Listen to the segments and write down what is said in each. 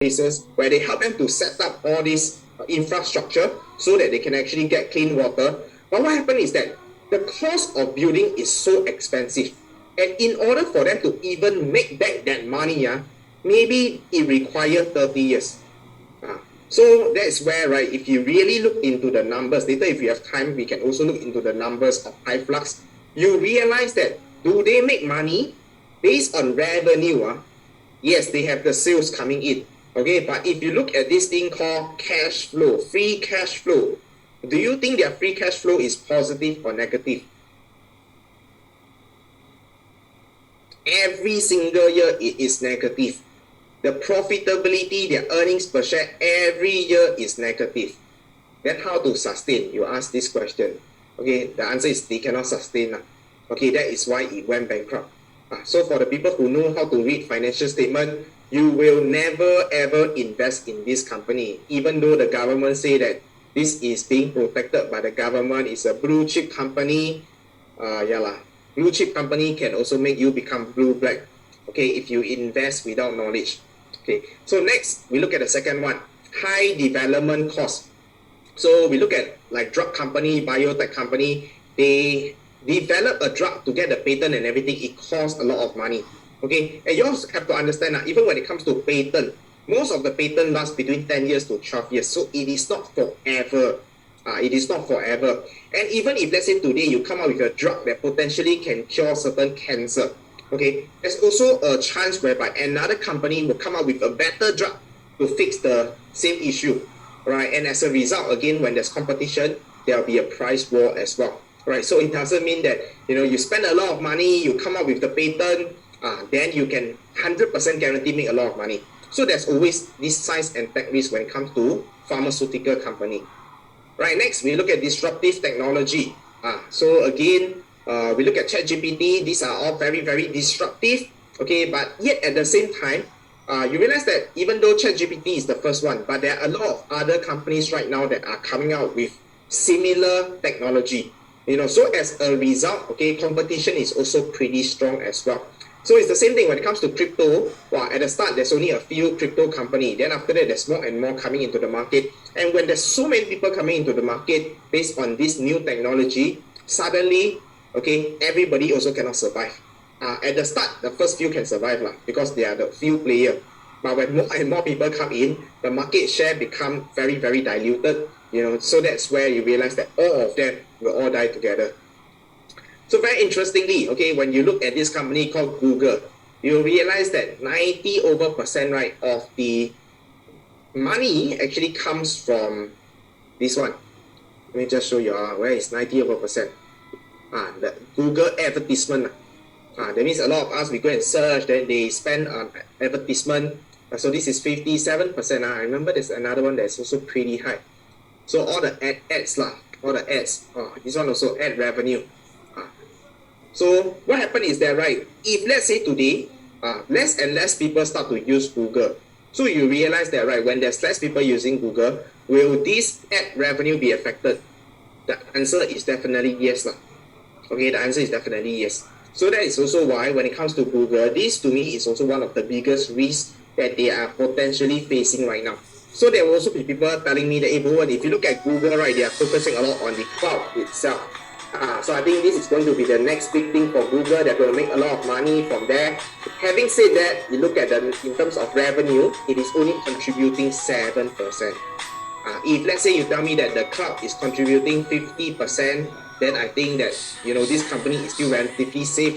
places where they help them to set up all this infrastructure so that they can actually get clean water. But what happened is that the cost of building is so expensive. And in order for them to even make back that money, maybe it requires 30 years. So that's where, right, if you really look into the numbers, later if you have time, we can also look into the numbers of HyFlux. You realize that, do they make money based on revenue? Yes, they have the sales coming in. Okay, but if you look at this thing called cash flow, free cash flow, do you think their free cash flow is positive or negative? Every single year it is negative. The profitability, their earnings per share, every year is negative. Then how to sustain? You ask this question. Okay, the answer is they cannot sustain. Okay, that is why it went bankrupt. So for the people who know how to read financial statement, you will never ever invest in this company, even though the government say that this is being protected by the government. It's a blue chip company. Blue chip company can also make you become blue-black. Okay, if you invest without knowledge. Okay, so next we look at the second one, high development cost. So we look at like drug company, biotech company, they develop a drug to get the patent and everything, it costs a lot of money. Okay, and you also have to understand that even when it comes to patent, most of the patent lasts between 10 years to 12 years. So it is not forever. It is not forever. And even if let's say today you come up with a drug that potentially can cure certain cancer, okay, there's also a chance whereby another company will come up with a better drug to fix the same issue, right? And as a result, again, when there's competition, there will be a price war as well, right? So it doesn't mean that, you spend a lot of money, you come up with the patent, then you can 100% guarantee make a lot of money. So there's always this science and tech risk when it comes to pharmaceutical company. Right, next we look at disruptive technology. So again, we look at ChatGPT. These are all very, very disruptive. Okay, but yet at the same time, you realize that even though ChatGPT is the first one, but there are a lot of other companies right now that are coming out with similar technology. So as a result, okay, competition is also pretty strong as well. So it's the same thing when it comes to crypto. At the start, there's only a few crypto companies. Then after that, there's more and more coming into the market. And when there's so many people coming into the market based on this new technology, suddenly, okay, everybody also cannot survive. At the start, the first few can survive because they are the few players. But when more and more people come in, the market share become very, very diluted. So that's where you realize that all of them will all die together. So very interestingly, okay, when you look at this company called Google, you realize that 90% right of the money actually comes from this one. Let me just show you where is 90%. The Google advertisement. That means a lot of us, we go and search, then they spend on advertisement. So this is 57%. I remember there's another one that's also pretty high. So all the ads, all the ads. This one also ad revenue. So what happened is that, right, if let's say today, less and less people start to use Google, so you realize that, right, when there's less people using Google, will this ad revenue be affected? The answer is definitely yes. Okay, the answer is definitely yes. So that is also why when it comes to Google, this to me is also one of the biggest risks that they are potentially facing right now. So there will also be people telling me that, if you look at Google, right, they are focusing a lot on the cloud itself. So I think this is going to be the next big thing for Google. They're going to make a lot of money from there. Having said that, you look at them in terms of revenue, it is only contributing 7%. If let's say you tell me that the cloud is contributing 50%, then I think that this company is still relatively safe.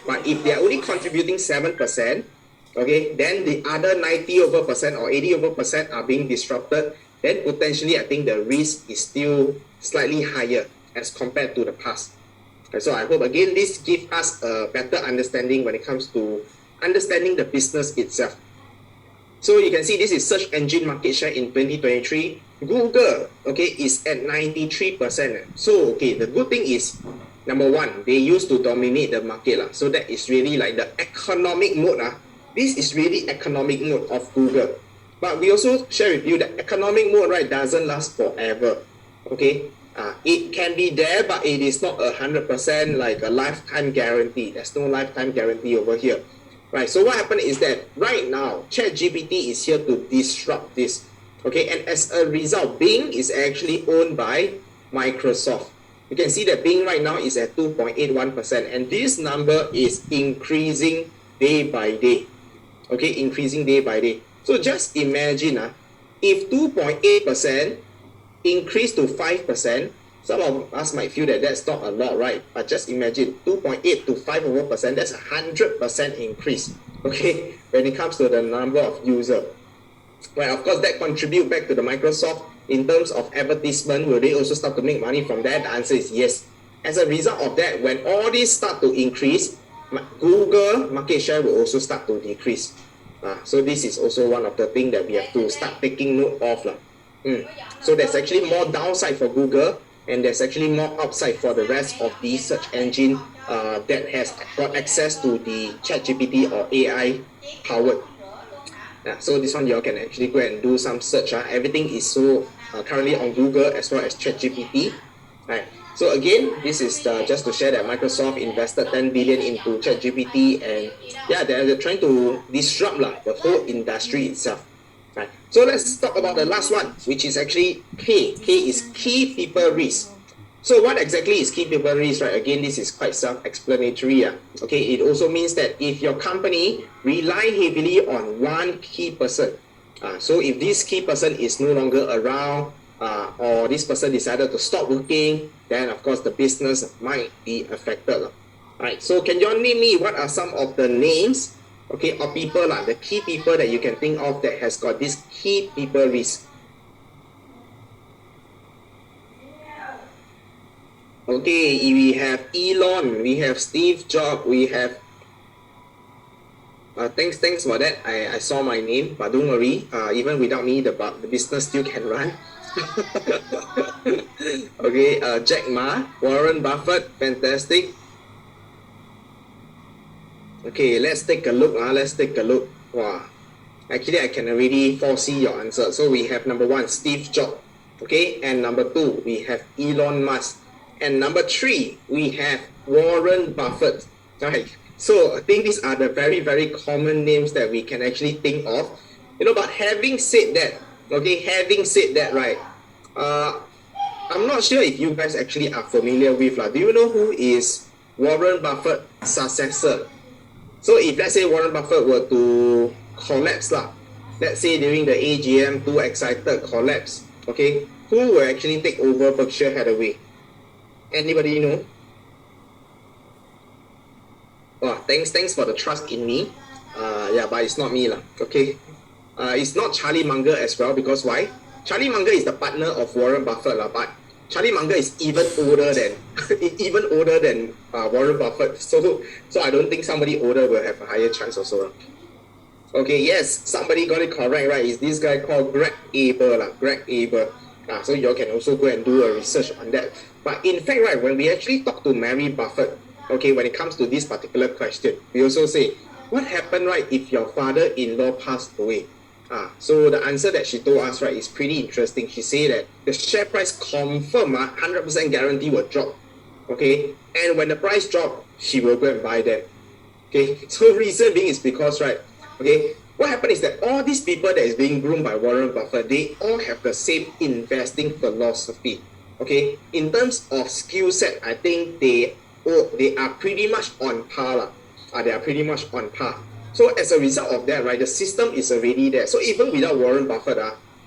But if they're only contributing 7%, okay, then the other 90% or 80% are being disrupted, then potentially I think the risk is still slightly higher as compared to the past. And so I hope again this gives us a better understanding when it comes to understanding the business itself. So you can see this is search engine market share in 2023. Google, okay, is at 93%. So okay, the good thing is, number one, they used to dominate the market. So that is really like the economic mode. This is really economic mode of Google. But we also share with you that economic mode, right, doesn't last forever. Okay, it can be there, but it is not 100% like a lifetime guarantee. There's no lifetime guarantee over here. Right, so what happened is that right now, ChatGPT is here to disrupt this. Okay, and as a result, Bing is actually owned by Microsoft. You can see that Bing right now is at 2.81%, and this number is increasing day by day. Okay, increasing day by day. So just imagine if 2.8% increase to 5%, some of us might feel that that's not a lot, right? But just imagine 2.8 to 5%, that's a 100% increase, okay, when it comes to the number of users. Well, of course, that contribute back to the Microsoft in terms of advertisement. Will they also start to make money from that? The answer is yes. As a result of that, when all these start to increase, Google market share will also start to decrease. So this is also one of the things that we have to start taking note of. So there's actually more downside for Google, and there's actually more upside for the rest of the search engine that has got access to the ChatGPT or AI powered. So this one you all can actually go and do some search. Everything is so currently on Google as well as ChatGPT. Right. So again, this is just to share that Microsoft invested 10 billion into ChatGPT, and yeah, they're trying to disrupt the whole industry itself. Right. So let's talk about the last one, which is actually K. K is key people risk. So what exactly is key people risk, right? Again, this is quite self-explanatory. Okay, it also means that if your company rely heavily on one key person, so if this key person is no longer around, or this person decided to stop working, then of course the business might be affected. Alright, so can you all name me what are some of the names, okay, of people, the key people that you can think of that has got this key people risk? Okay, we have Elon, we have Steve Jobs, we have thanks for that. I saw my name, but don't worry, even without me, the business still can run. Okay, Jack Ma, Warren Buffett, fantastic. Okay, let's take a look. Wow, actually I can already foresee your answer. So we have number 1, Steve Jobs. Okay, and number 2, we have Elon Musk. And number 3, we have Warren Buffett. Right. So I think these are the very, very common names that we can actually think of. But having said that, right, I'm not sure if you guys actually are familiar with. Do you know who is Warren Buffett's successor? So if let's say Warren Buffett were to collapse, let's say during the AGM, too excited, collapse, okay, who will actually take over Berkshire Hathaway? Anybody know? Thanks for the trust in me. But it's not me, okay. It's not Charlie Munger as well, because why? Charlie Munger is the partner of Warren Buffett, but Charlie Munger is even older than Warren Buffett. So I don't think somebody older will have a higher chance also. Okay, yes, somebody got it correct, right? Is this guy called Greg Abel, Greg Abel. So you all can also go and do a research on that. But in fact, right, when we actually talk to Mary Buffett, okay, when it comes to this particular question, we also say, what happened, right, if your father-in-law passed away? So the answer that she told us, right, is pretty interesting. She said that the share price confirm 100% guarantee will drop. Okay, and when the price drop, she will go and buy them. Okay, so reason being is because, right, okay, what happened is that all these people that is being groomed by Warren Buffett, they all have the same investing philosophy. Okay, in terms of skill set, I think they are pretty much on par. They are pretty much on par. So as a result of that, right, the system is already there. So even without Warren Buffett,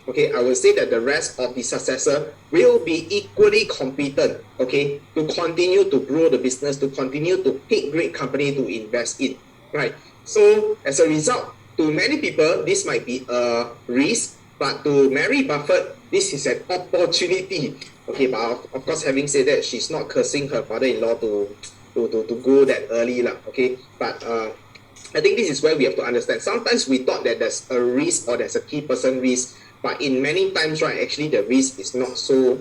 okay, I will say that the rest of the successor will be equally competent, okay, to continue to grow the business, to continue to pick great company to invest in, right? So as a result, to many people, this might be a risk, but to Mary Buffett, this is an opportunity. Okay, but of course, having said that, she's not cursing her father-in-law to go that early, okay? But I think this is where we have to understand. Sometimes we thought that there's a risk or there's a key person risk, but in many times, right, actually the risk is not so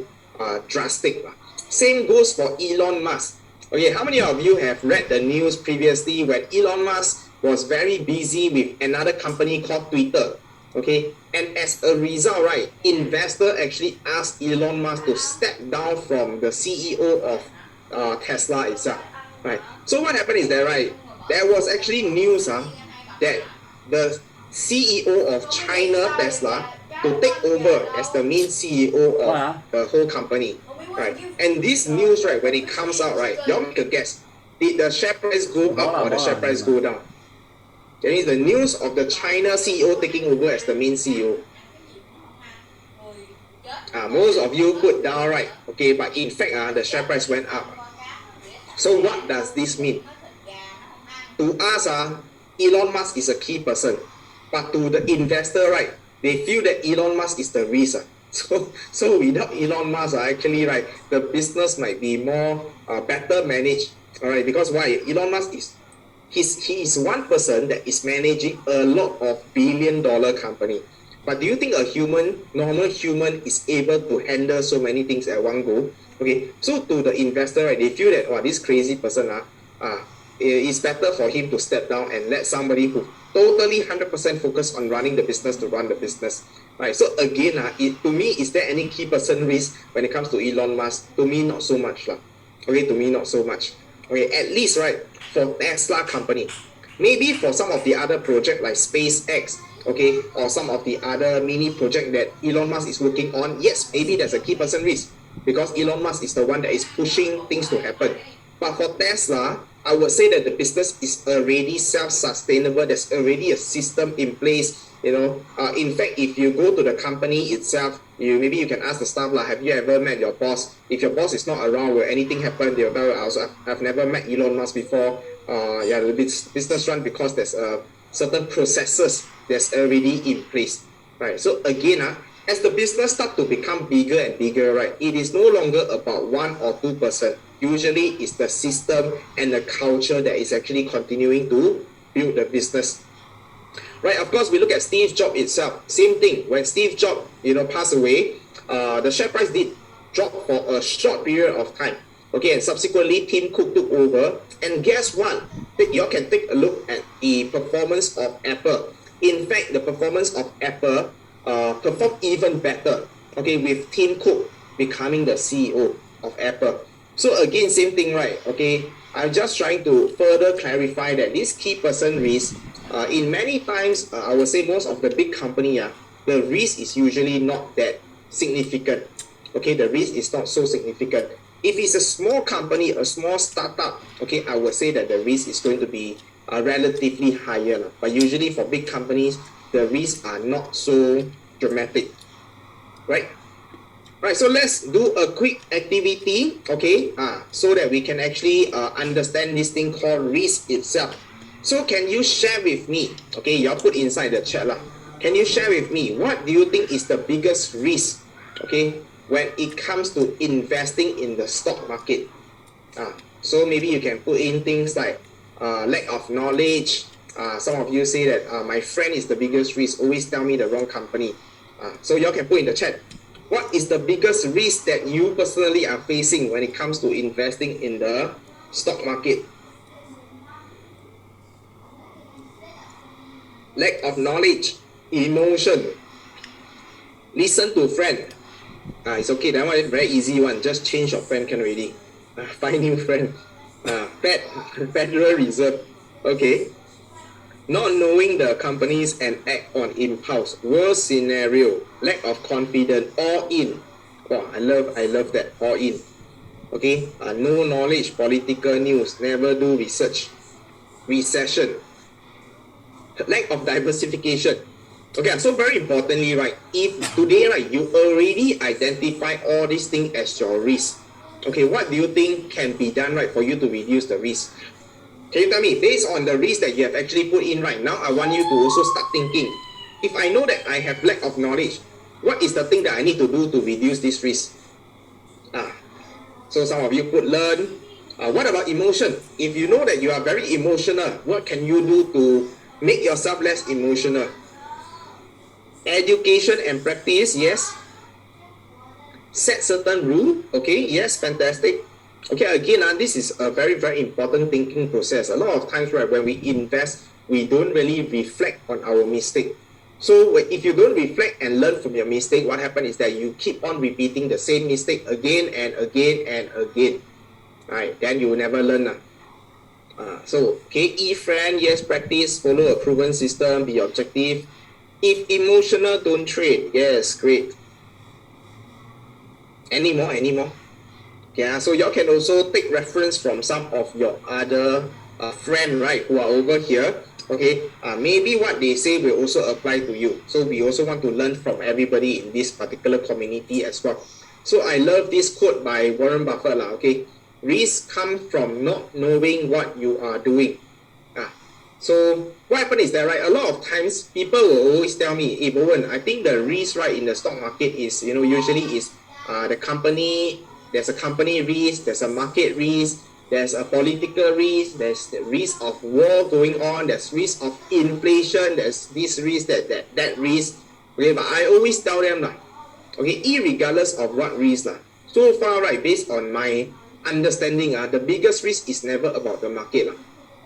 drastic. Same goes for Elon Musk. Okay, how many of you have read the news previously when Elon Musk was very busy with another company called Twitter? Okay, and as a result, right, investor actually asked Elon Musk to step down from the CEO of Tesla itself, right? So what happened is that, right, there was actually news that the CEO of China Tesla to take over as the main CEO of the whole company, right? And this news, right, when it comes out, right, y'all make a guess. Did the share price go up or the share price go down? That means the news of the China CEO taking over as the main CEO. Most of you put down, right? Okay, but in fact, the share price went up. So what does this mean? To us, Elon Musk is a key person. But to the investor, right, they feel that Elon Musk is the risk. So without Elon Musk, actually, right, the business might be more better managed. All right, because why? Elon Musk he is one person that is managing a lot of billion-dollar company. But do you think a normal human is able to handle so many things at one go? Okay, so to the investor, right, they feel that, this crazy person, it's better for him to step down and let somebody who totally 100% focus on running the business to run the business. Right, so again, to me, is there any key person risk when it comes to Elon Musk? To me, not so much. Okay, to me, not so much. Okay, at least, right, for Tesla company. Maybe for some of the other project like SpaceX, okay, or some of the other mini project that Elon Musk is working on, yes, maybe there's a key person risk because Elon Musk is the one that is pushing things to happen. But for Tesla, I would say that the business is already self-sustainable. There's already a system in place. In fact, if you go to the company itself, maybe you can ask the staff, have you ever met your boss? If your boss is not around, will anything happen? They'll tell you, I've never met Elon Musk before. The business run because there's certain processes that's already in place. Right. So again, as the business start to become bigger and bigger, right, it is no longer about 1 or 2%. Usually it's the system and the culture that is actually continuing to build the business. Right, of course, we look at Steve Jobs itself. Same thing. When Steve Jobs, passed away, the share price did drop for a short period of time. Okay, and subsequently, Tim Cook took over. And guess what? You all can take a look at the performance of Apple. In fact, the performance of Apple performed even better. Okay, with Tim Cook becoming the CEO of Apple. So again, same thing, right? Okay, I'm just trying to further clarify that this key person risk, in many times, I would say most of the big company, the risk is usually not that significant. Okay, the risk is not so significant. If it's a small company, a small startup, okay, I would say that the risk is going to be relatively higher. But usually for big companies, the risks are not so dramatic, right? Right, so let's do a quick activity, okay, so that we can actually understand this thing called risk itself. So can you share with me, okay, y'all put inside the chat can you share with me, what do you think is the biggest risk, okay, when it comes to investing in the stock market? So maybe you can put in things like lack of knowledge. Some of you say that my friend is the biggest risk, always tell me the wrong company. So y'all can put in the chat. What is the biggest risk that you personally are facing when it comes to investing in the stock market? Lack of knowledge, emotion, listen to friend. It's okay, that one is very easy one. Just change your friend can already. Find new friend. Federal Reserve. Okay. Not knowing the companies and act on impulse. Worst scenario. Lack of confidence. All in. Wow, I love that. All in. Okay. No knowledge. Political news. Never do research. Recession. Lack of diversification. Okay, so very importantly, right, if today, right, you already identify all these things as your risk, okay, what do you think can be done, right, for you to reduce the risk? Can you tell me, based on the risk that you have actually put in right now, I want you to also start thinking, if I know that I have lack of knowledge, what is the thing that I need to do to reduce this risk? So some of you put learn. What about emotion? If you know that you are very emotional, what can you do to make yourself less emotional? Education and practice, yes. Set certain rule, okay, yes, fantastic. Okay, again, this is a very, very important thinking process. A lot of times, right, when we invest, we don't really reflect on our mistake. So if you don't reflect and learn from your mistake, what happens is that you keep on repeating the same mistake again and again and again. Right, then you will never learn. Okay, E-friend, yes, practice, follow a proven system, be objective. If emotional, don't trade. Yes, great. Any more? Yeah, so y'all can also take reference from some of your other friends, right, who are over here. Okay, maybe what they say will also apply to you. So we also want to learn from everybody in this particular community as well. So I love this quote by Warren Buffett. Okay, risk comes from not knowing what you are doing. So what happened is that, right, a lot of times people will always tell me, hey Bowen, I think the risk, right, in the stock market is, usually is the company, there's a company risk, there's a market risk, there's a political risk, there's the risk of war going on, there's risk of inflation, there's this risk, that risk. Okay, but I always tell them, okay, irregardless of what risk, so far, right, based on my understanding, the biggest risk is never about the market.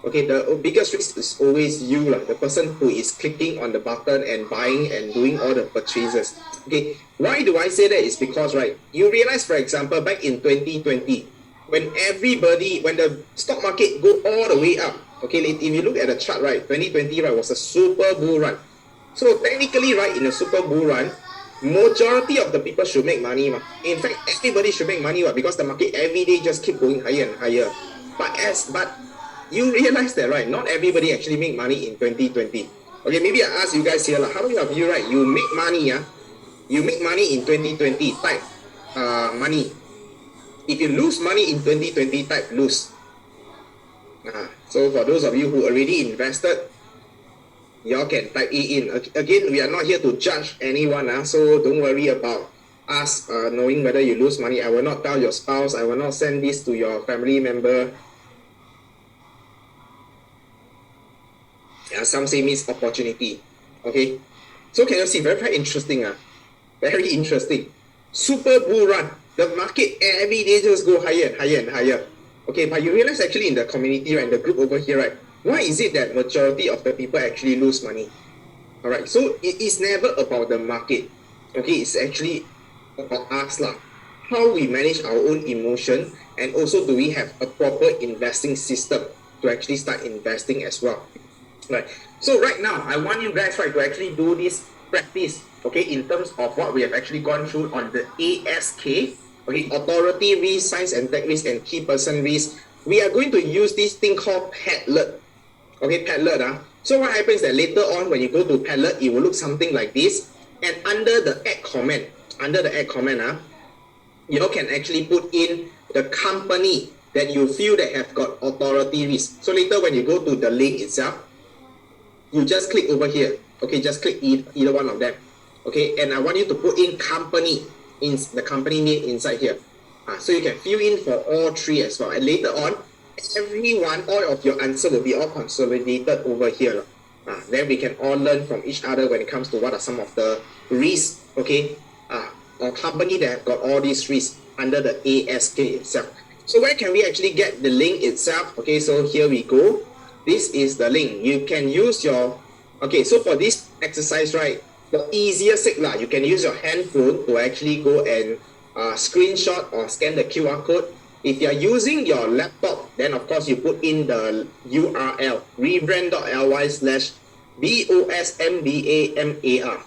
Okay, the biggest risk is always you, the person who is clicking on the button and buying and doing all the purchases. Okay, why do I say that? Is because, right, you realize, for example, back in 2020, when the stock market go all the way up, okay, if you look at the chart, right, 2020, right, was a super bull run. So technically, right, in a super bull run, majority of the people should make money. In fact, everybody should make money because the market every day just keep going higher and higher. But you realize that, right, not everybody actually make money in 2020. Okay, maybe I ask you guys here, how many of you, right, you make money, you make money in 2020, type money. If you lose money in 2020, type lose. So for those of you who already invested, y'all can type it in. Again, we are not here to judge anyone, so don't worry about us knowing whether you lose money. I will not tell your spouse, I will not send this to your family member. Some say missed opportunity. Okay, so can you see, very interesting, very interesting. Super bull run, the market every day just go higher and higher and higher. Okay, but you realize actually in the community, right, the group over here, right, why is it that majority of the people actually lose money? All right, so it is never about the market. Okay, it's actually about us, how we manage our own emotion, and also do we have a proper investing system to actually start investing as well. Right. So right now, I want you guys, right, to actually do this practice, okay, in terms of what we have actually gone through on the ASK, okay, authority risk, science and tech risk, and key person risk. We are going to use this thing called Padlet. Okay, Padlet. So what happens is that later on, when you go to Padlet, it will look something like this. And under the add comment, you can actually put in the company that you feel that have got authority risk. So later when you go to the link itself, you just click over here. Okay, just click either one of them. Okay, and I want you to put in company, in the company name inside here. So you can fill in for all three as well. And later on, all of your answer will be all consolidated over here. Then we can all learn from each other when it comes to what are some of the risks, okay, or company that have got all these risks under the ASK itself. So where can we actually get the link itself? Okay, so here we go. This is the link. You can use your, okay, so for this exercise, right, for easier sake, you can use your handphone to actually go and screenshot or scan the QR code. If you are using your laptop, then of course you put in the URL, rebrand.ly/BOSMBAMAR.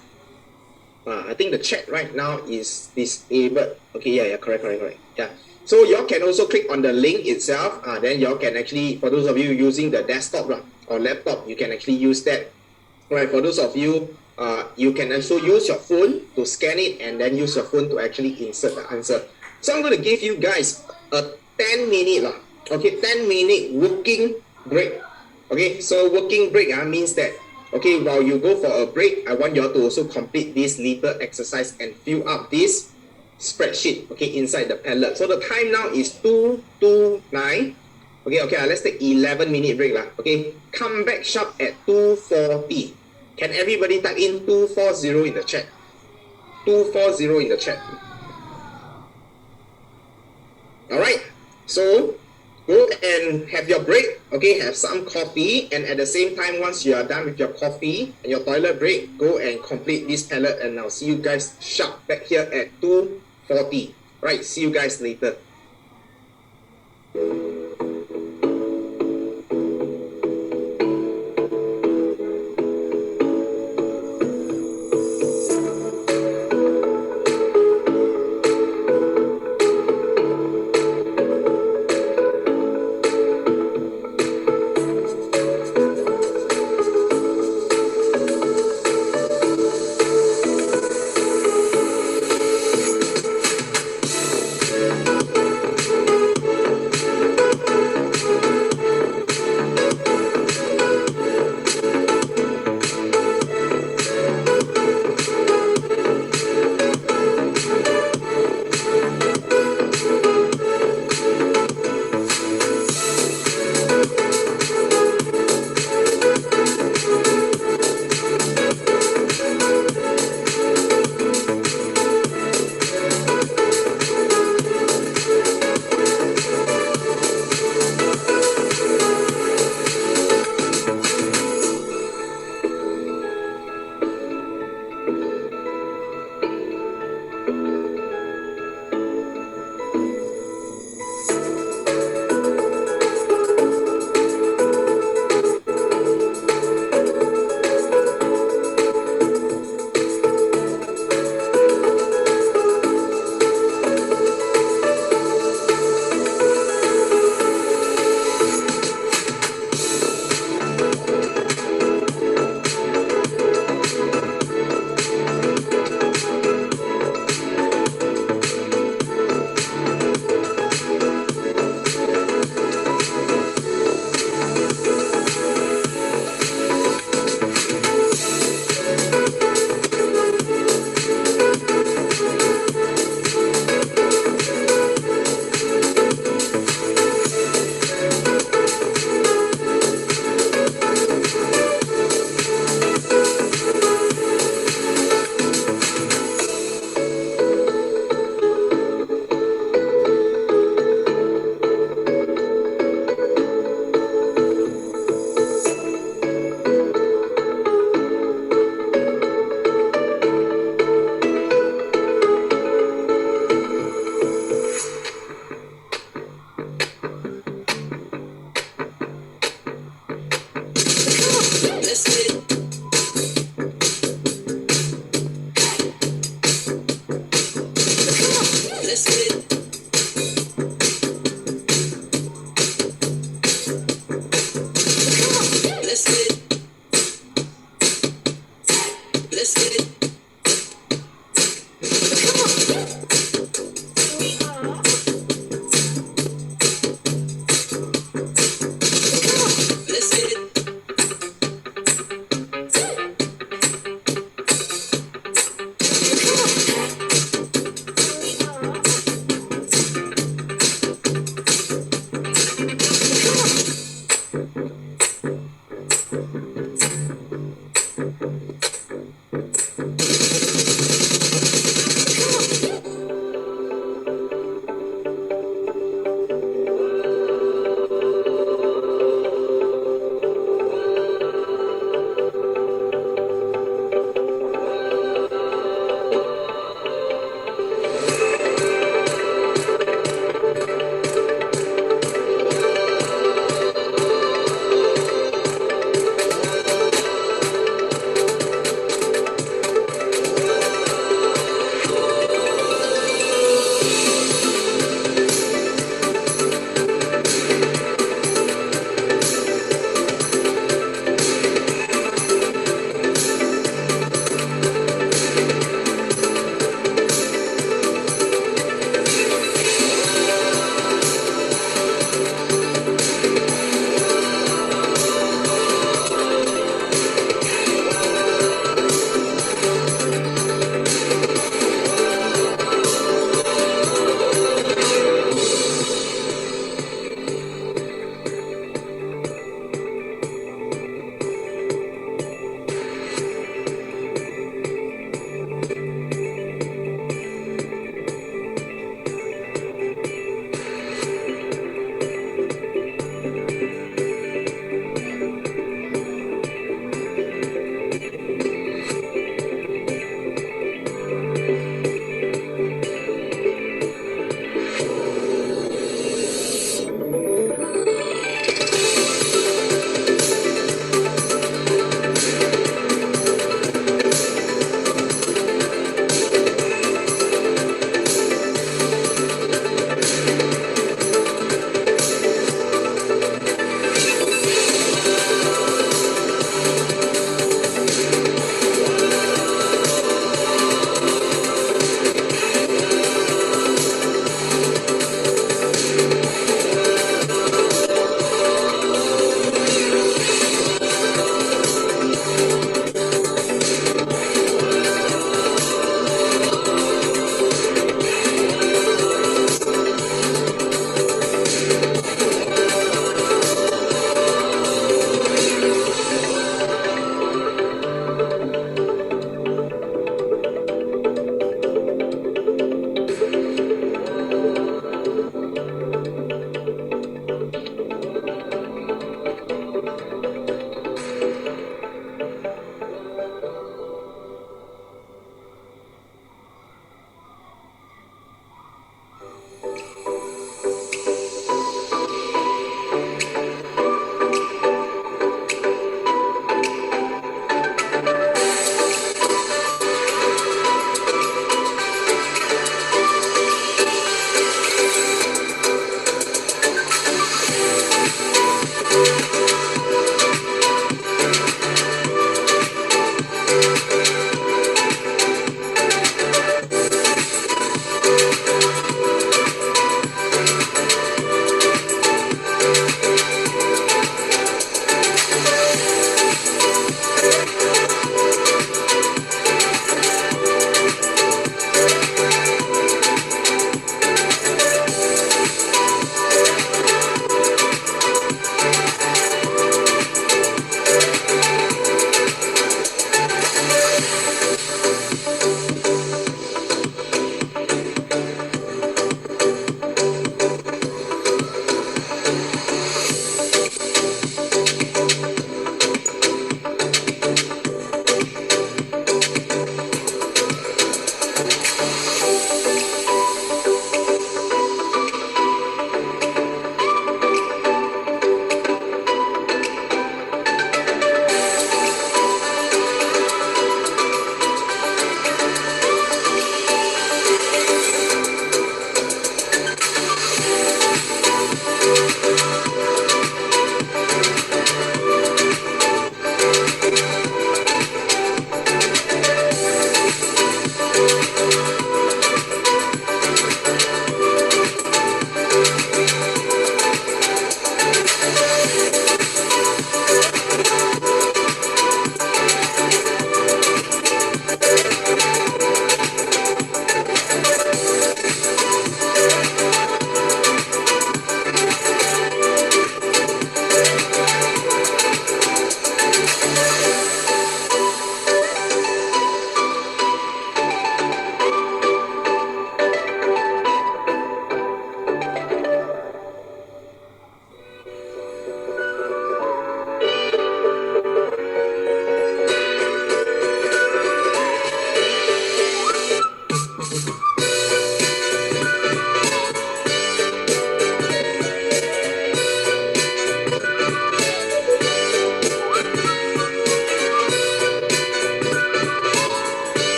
I think the chat right now is disabled. Okay, yeah, correct. Yeah. So y'all can also click on the link itself. Then y'all can actually, for those of you using the desktop or laptop, you can actually use that. Right, for those of you, you can also use your phone to scan it and then use your phone to actually insert the answer. So I'm going to give you guys a 10-minute, 10-minute working break. Okay, so working break means that, okay, while you go for a break, I want you all to also complete this little exercise and fill up this spreadsheet, okay, inside the Padlet. So the time now is 2:29. Okay, let's take 11-minute break. Okay, come back sharp at 2:40. Can everybody type in 240 in the chat? 240 in the chat. Alright, so go and have your break, okay, have some coffee, and at the same time, once you are done with your coffee and your toilet break, go and complete this Padlet, and I'll see you guys sharp back here at 2:40. Right, see you guys later.